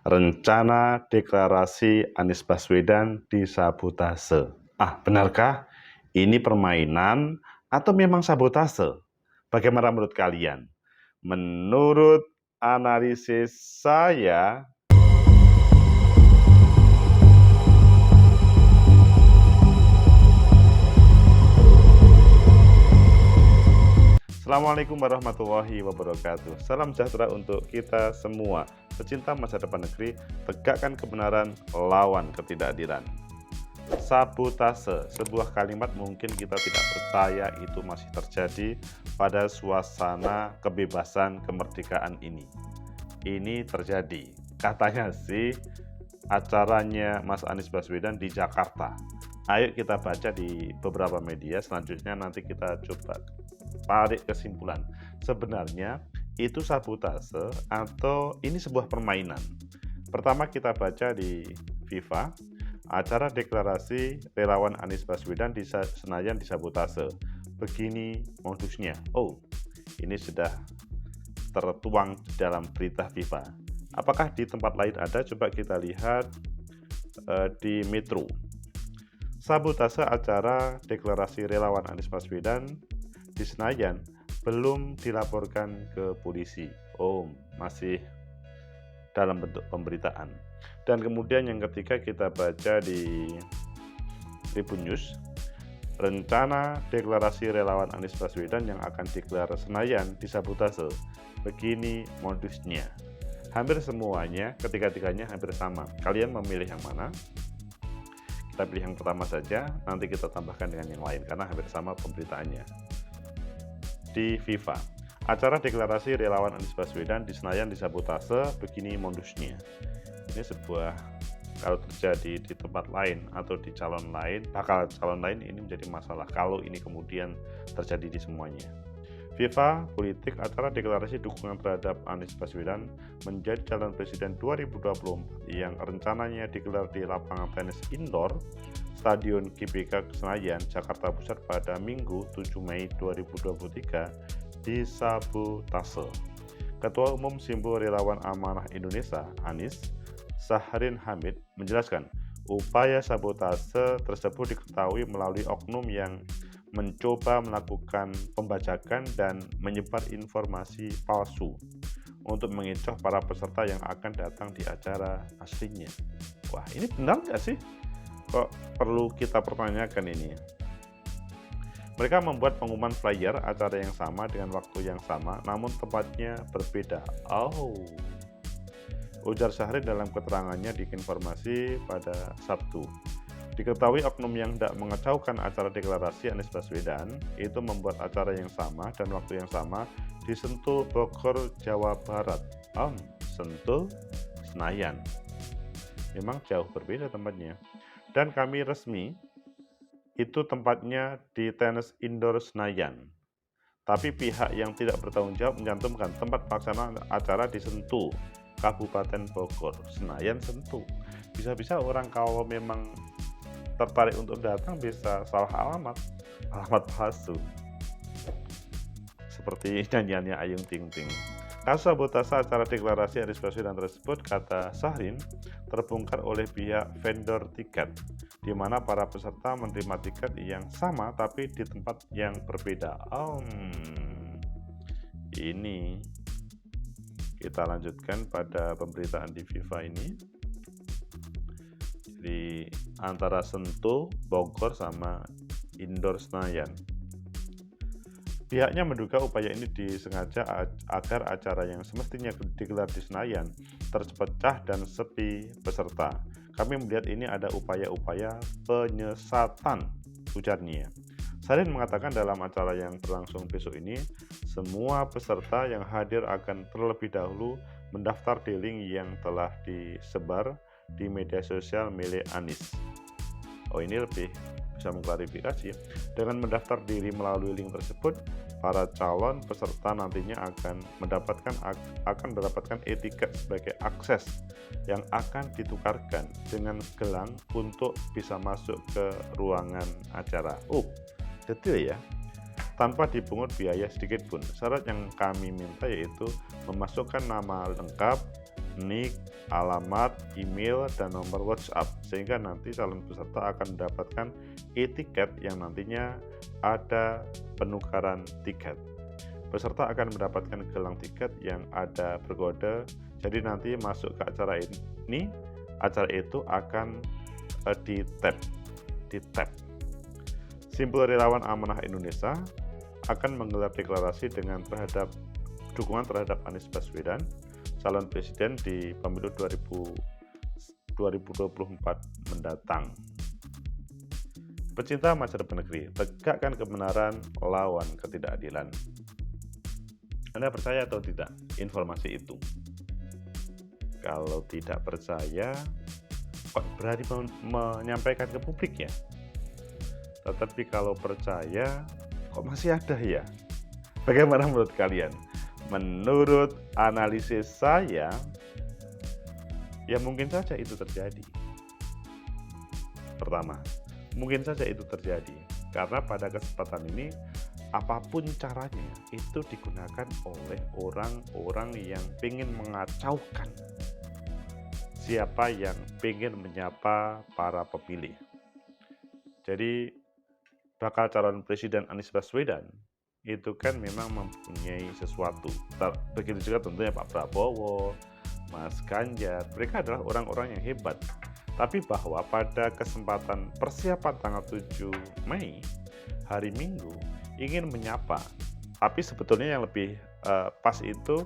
Rencana deklarasi Anies Baswedan disabotase. Benarkah ini permainan atau memang sabotase? Bagaimana menurut kalian? Menurut analisis saya, Assalamualaikum warahmatullahi wabarakatuh. Salam sejahtera untuk kita semua. Pecinta masa depan negeri, tegakkan kebenaran, lawan ketidakadilan. Sabotase, sebuah kalimat mungkin kita tidak percaya itu masih terjadi pada suasana kebebasan kemerdekaan ini. Ini terjadi, katanya sih acaranya Mas Anies Baswedan di Jakarta. Ayo kita baca di beberapa media, selanjutnya nanti kita coba tarik kesimpulan. Sebenarnya itu sabotase atau ini sebuah permainan? Pertama kita baca di FIFA, acara deklarasi relawan Anies Baswedan di Senayan disabotase. Begini modusnya. Ini sudah tertuang dalam berita FIFA. Apakah di tempat lain ada? Coba kita lihat di Metro. Sabotase acara deklarasi relawan Anies Baswedan di Senayan belum dilaporkan ke polisi. Masih dalam bentuk pemberitaan. Dan kemudian yang ketiga kita baca di Tribun News, rencana deklarasi relawan Anies Baswedan yang akan digelar Senayan disabotase. Begini modusnya. Hampir semuanya, ketiga-tiganya hampir sama. Kalian memilih yang mana? Kita pilih yang pertama saja, nanti kita tambahkan dengan yang lain karena hampir sama pemberitaannya. Di FIFA, acara deklarasi relawan Anies Baswedan di Senayan disabotase, begini modusnya. Ini sebuah, kalau terjadi di tempat lain atau di calon lain, bakal calon lain, ini menjadi masalah kalau ini kemudian terjadi di semuanya. FIFA politik, acara deklarasi dukungan terhadap Anies Baswedan menjadi calon presiden 2024 yang rencananya digelar di lapangan tenis indoor Stadion GBK Senayan, Jakarta Pusat pada Minggu 7 Mei 2023 disabotase. Ketua Umum Simbol Relawan Amanah Indonesia, Anies Sahrin Hamid, menjelaskan upaya sabotase tersebut diketahui melalui oknum yang mencoba melakukan pembajakan dan menyebar informasi palsu untuk mengecoh para peserta yang akan datang di acara aslinya. Wah, ini benar nggak sih? Kok perlu kita pertanyakan ini? Mereka membuat pengumuman flyer acara yang sama dengan waktu yang sama, namun tempatnya berbeda. Ujar Sahrin dalam keterangannya di Informasi pada Sabtu. Diketahui oknum yang tidak mengacaukan acara deklarasi Anies Baswedan itu membuat acara yang sama dan waktu yang sama di Sentul, Bogor, Jawa Barat. Sentul, Senayan. Memang jauh berbeda tempatnya. Dan kami resmi itu tempatnya di tenis indoor Senayan. Tapi pihak yang tidak bertanggung jawab mencantumkan tempat pelaksanaan acara di Sentul, Kabupaten Bogor. Senayan, Sentul. Bisa-bisa orang kalau memang tertarik untuk datang bisa salah alamat palsu. Seperti nyanyiannya Ayung Ting Ting. Kasus sabotase acara deklarasi Anies Baswedan tersebut, kata Sahrin, terbongkar oleh pihak vendor tiket, di mana para peserta menerima tiket yang sama tapi di tempat yang berbeda. Ini kita lanjutkan pada pemberitaan di FIFA ini. Di antara Sentul, Bogor, sama indoor Senayan. Pihaknya menduga upaya ini disengaja agar acara yang semestinya digelar di Senayan terpecah dan sepi peserta. Kami melihat ini ada upaya-upaya penyesatan, ujarnya. Sahrin mengatakan dalam acara yang berlangsung besok ini, semua peserta yang hadir akan terlebih dahulu mendaftar di link yang telah disebar di media sosial milik Anies. Ini lebih bisa mengklarifikasi. Dengan mendaftar diri melalui link tersebut, para calon peserta nantinya akan mendapatkan e-tiket sebagai akses yang akan ditukarkan dengan gelang untuk bisa masuk ke ruangan acara. Detail ya. Tanpa dipungut biaya sedikit pun. Syarat yang kami minta yaitu memasukkan nama lengkap, nik, alamat, email, dan nomor WhatsApp, sehingga nanti calon peserta akan mendapatkan e-tiket yang nantinya ada penukaran tiket. Peserta akan mendapatkan gelang tiket yang ada berkode, jadi nanti masuk ke acara ini, acara itu akan di-tap. Simpul Relawan Amanah Indonesia akan menggelar deklarasi dengan dukungan terhadap Anies Baswedan, calon presiden di pemilu 2024 mendatang. Pecinta masa depan negeri, tegakkan kebenaran, lawan ketidakadilan. Anda percaya atau tidak informasi itu? Kalau tidak percaya, kok berani menyampaikan ke publik ya? Tetapi kalau percaya, kok masih ada ya? Bagaimana menurut kalian? Menurut analisis saya, ya mungkin saja itu terjadi. Pertama, mungkin saja itu terjadi karena pada kesempatan ini apapun caranya itu digunakan oleh orang-orang yang ingin mengacaukan siapa yang ingin menyapa para pemilih. Jadi bakal calon presiden Anies Baswedan itu kan memang mempunyai sesuatu. Begitu juga tentunya Pak Prabowo, Mas Ganjar, mereka adalah orang-orang yang hebat. Tapi bahwa pada kesempatan persiapan tanggal 7 Mei, hari Minggu, ingin menyapa, tapi sebetulnya yang lebih pas itu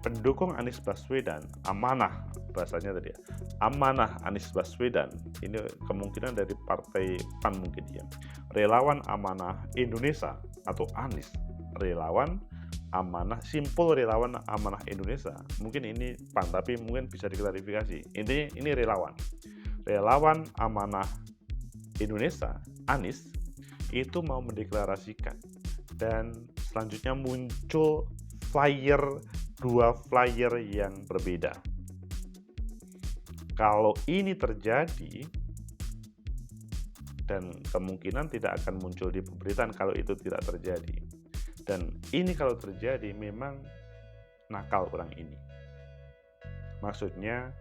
pendukung Anies Baswedan, amanah bahasanya tadi ya, amanah Anies Baswedan, ini kemungkinan dari partai PAN mungkin ya, relawan amanah Indonesia atau Anies, relawan amanah, simpul relawan amanah Indonesia, mungkin ini PAN tapi mungkin bisa diklarifikasi, intinya ini relawan amanah Indonesia, Anies itu mau mendeklarasikan, dan selanjutnya muncul dua flyer yang berbeda. Kalau ini terjadi, dan kemungkinan tidak akan muncul di pemberitaan kalau itu tidak terjadi, dan ini kalau terjadi memang nakal orang ini, maksudnya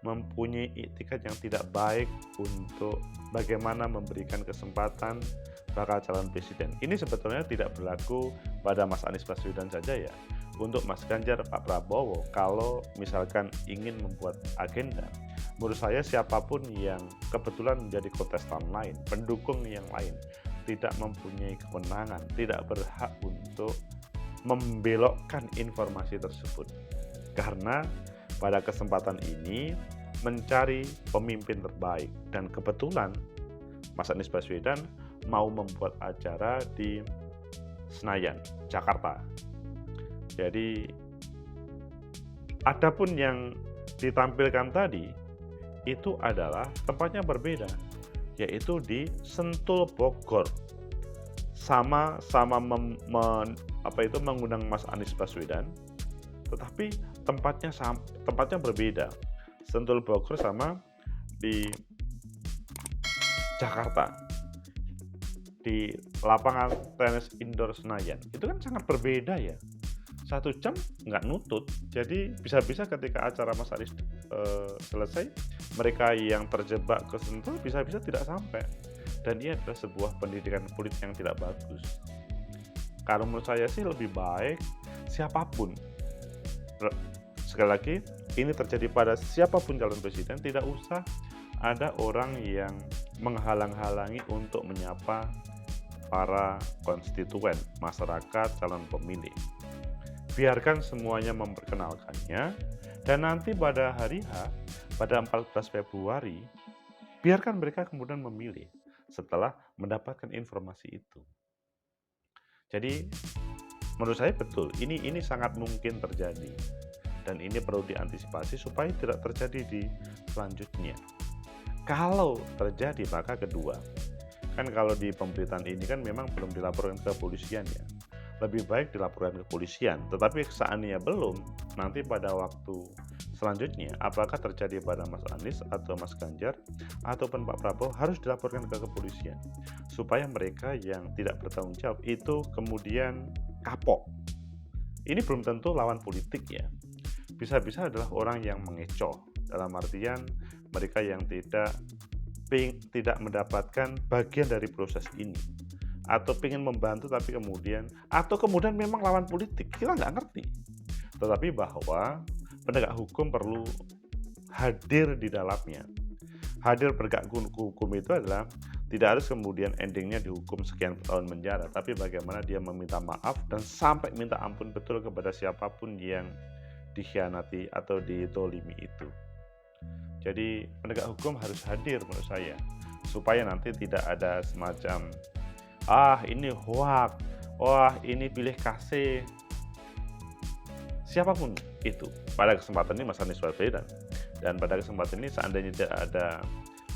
mempunyai etikat yang tidak baik untuk bagaimana memberikan kesempatan bakal calon presiden. Ini sebetulnya tidak berlaku pada Mas Anies Baswedan saja ya. Untuk Mas Ganjar, Pak Prabowo, kalau misalkan ingin membuat agenda, menurut saya siapapun yang kebetulan menjadi kontestan lain, pendukung yang lain, tidak mempunyai kewenangan, tidak berhak untuk membelokkan informasi tersebut. Karena pada kesempatan ini mencari pemimpin terbaik, dan kebetulan Mas Anies Baswedan mau membuat acara di Senayan, Jakarta. Jadi adapun yang ditampilkan tadi itu adalah tempatnya berbeda, yaitu di Sentul, Bogor. Sama-sama mengundang Mas Anies Baswedan, tetapi tempatnya berbeda. Sentul Bogor sama di Jakarta, di lapangan tenis indoor Senayan. Itu kan sangat berbeda ya. 1 jam nggak nutut. Jadi bisa-bisa ketika acara Mas Anies selesai, mereka yang terjebak ke Sentul bisa-bisa tidak sampai. Dan ini adalah sebuah pendidikan politik yang tidak bagus. Kalau menurut saya sih lebih baik siapapun, sekali lagi, ini terjadi pada siapapun calon presiden, tidak usah ada orang yang menghalang-halangi untuk menyapa para konstituen, masyarakat, calon pemilih. Biarkan semuanya memperkenalkannya, dan nanti pada hari H, pada 14 Februari, biarkan mereka kemudian memilih setelah mendapatkan informasi itu. Jadi, menurut saya betul, ini sangat mungkin terjadi. Dan ini perlu diantisipasi supaya tidak terjadi di selanjutnya. Kalau terjadi, maka kedua, kan kalau di pemberitaan ini kan memang belum dilaporkan ke kepolisian ya. Lebih baik dilaporkan ke kepolisian, tetapi seandainya belum, nanti pada waktu selanjutnya, apakah terjadi pada Mas Anies atau Mas Ganjar ataupun Pak Prabowo, harus dilaporkan ke kepolisian supaya mereka yang tidak bertanggung jawab itu kemudian kapok. Ini belum tentu lawan politik ya. bisa-bisa adalah orang yang mengecoh, dalam artian mereka yang tidak mendapatkan bagian dari proses ini, atau ingin membantu tapi kemudian memang lawan politik, kita nggak ngerti. Tetapi bahwa penegak hukum perlu hadir di dalamnya. Hadir penegak hukum itu adalah tidak harus kemudian endingnya dihukum sekian tahun penjara, tapi bagaimana dia meminta maaf dan sampai minta ampun betul kepada siapapun yang dikhianati atau ditolimi itu. Jadi penegak hukum harus hadir menurut saya, supaya nanti tidak ada semacam ini hoak, ini pilih kasih, siapapun itu. Pada kesempatan ini Mas Anies Baswedan, dan pada kesempatan ini seandainya tidak ada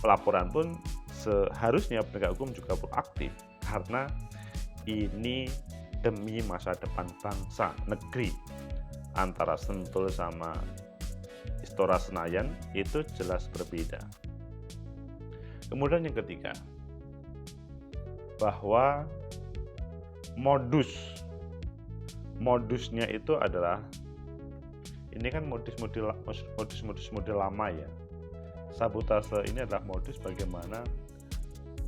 pelaporan pun seharusnya penegak hukum juga proaktif, karena ini demi masa depan bangsa negeri. Antara Sentul sama Istora Senayan itu jelas berbeda. Kemudian yang ketiga, bahwa modusnya itu adalah, ini kan modus model lama ya. Sabotase ini adalah modus bagaimana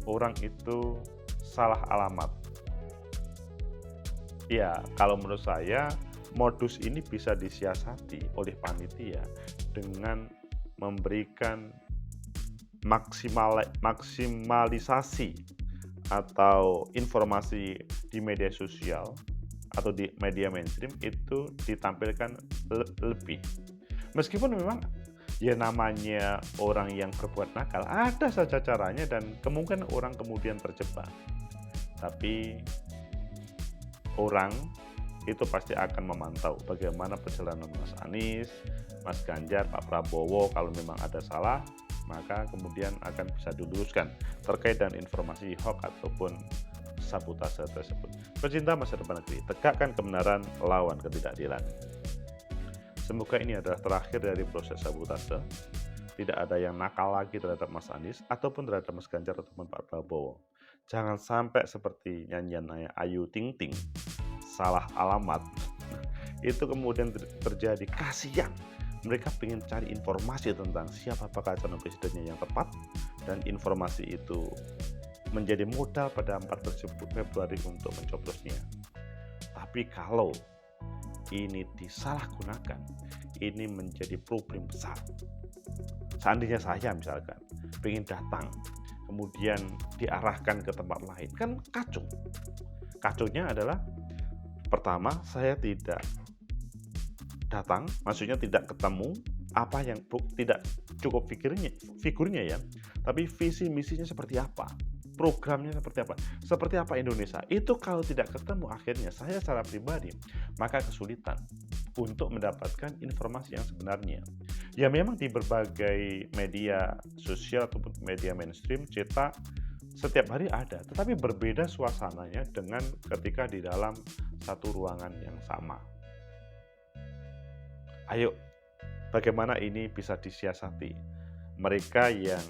orang itu salah alamat. Ya, kalau menurut saya modus ini bisa disiasati oleh panitia dengan memberikan maksimalisasi atau informasi di media sosial atau di media mainstream itu ditampilkan lebih. Meskipun memang ya namanya orang yang berbuat nakal, ada saja caranya dan kemungkinan orang kemudian terjebak. Tapi orang itu pasti akan memantau bagaimana perjalanan Mas Anies, Mas Ganjar, Pak Prabowo. Kalau memang ada salah, maka kemudian akan bisa diluruskan terkait dengan informasi hoax ataupun sabotase tersebut. Pecinta masa depan negeri, tegakkan kebenaran, lawan ketidakadilan. Semoga ini adalah terakhir dari proses sabotase. Tidak ada yang nakal lagi terhadap Mas Anies ataupun terhadap Mas Ganjar ataupun Pak Prabowo. Jangan sampai seperti nyanyian Ayu Ting Ting, salah alamat, itu kemudian terjadi. Kasihan, mereka ingin cari informasi tentang siapa bakal calon presidennya yang tepat, dan informasi itu menjadi modal pada 14 Februari untuk mencoblosnya. Tapi kalau ini disalahgunakan, ini menjadi problem besar. Seandainya saya misalkan ingin datang, kemudian diarahkan ke tempat lain, kan kacau. Kacaunya adalah, pertama, saya tidak datang, maksudnya tidak ketemu apa yang tidak cukup figurnya ya, tapi visi misinya seperti apa, programnya seperti apa Indonesia. Itu kalau tidak ketemu, akhirnya saya secara pribadi maka kesulitan untuk mendapatkan informasi yang sebenarnya. Ya memang di berbagai media sosial ataupun media mainstream cetak setiap hari ada, tetapi berbeda suasananya dengan ketika di dalam satu ruangan yang sama. Ayo, bagaimana ini bisa disiasati? Mereka yang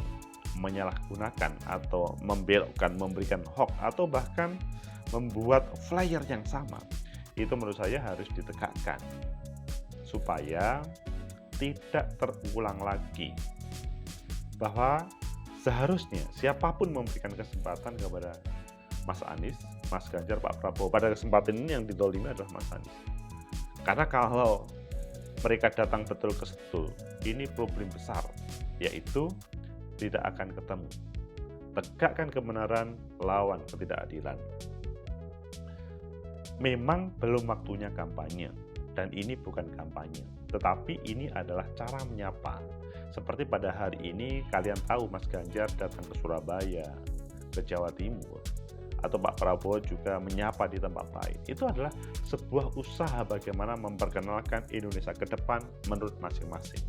menyalahgunakan atau membelokkan, memberikan hoax, atau bahkan membuat flyer yang sama, itu menurut saya harus ditegakkan supaya tidak terulang lagi. Bahwa seharusnya siapapun memberikan kesempatan kepada Mas Anies, Mas Ganjar, Pak Prabowo, pada kesempatan ini yang didolimi adalah Mas Anies. Karena kalau mereka datang betul ke Sentul, ini problem besar, yaitu tidak akan ketemu. Tegakkan kebenaran, lawan ketidakadilan. Memang belum waktunya kampanye, dan ini bukan kampanye, tetapi ini adalah cara menyapa. Seperti pada hari ini kalian tahu Mas Ganjar datang ke Surabaya, ke Jawa Timur, atau Pak Prabowo juga menyapa di tempat lain. Itu adalah sebuah usaha bagaimana memperkenalkan Indonesia ke depan menurut masing-masing.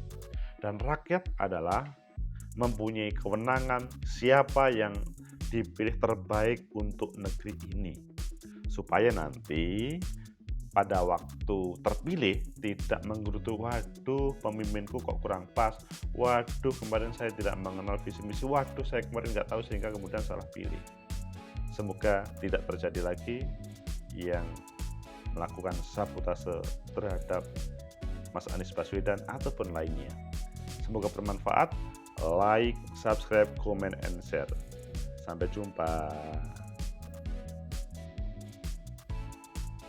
Dan rakyat adalah mempunyai kewenangan siapa yang dipilih terbaik untuk negeri ini. Supaya nanti pada waktu terpilih tidak menggerutu, waduh pemimpinku kok kurang pas, waduh kemarin saya tidak mengenal visi misi, waduh saya kemarin nggak tahu sehingga kemudian salah pilih. Semoga tidak terjadi lagi yang melakukan sabotase terhadap Mas Anies Baswedan ataupun lainnya. Semoga bermanfaat. Like, subscribe, comment, and share. Sampai jumpa.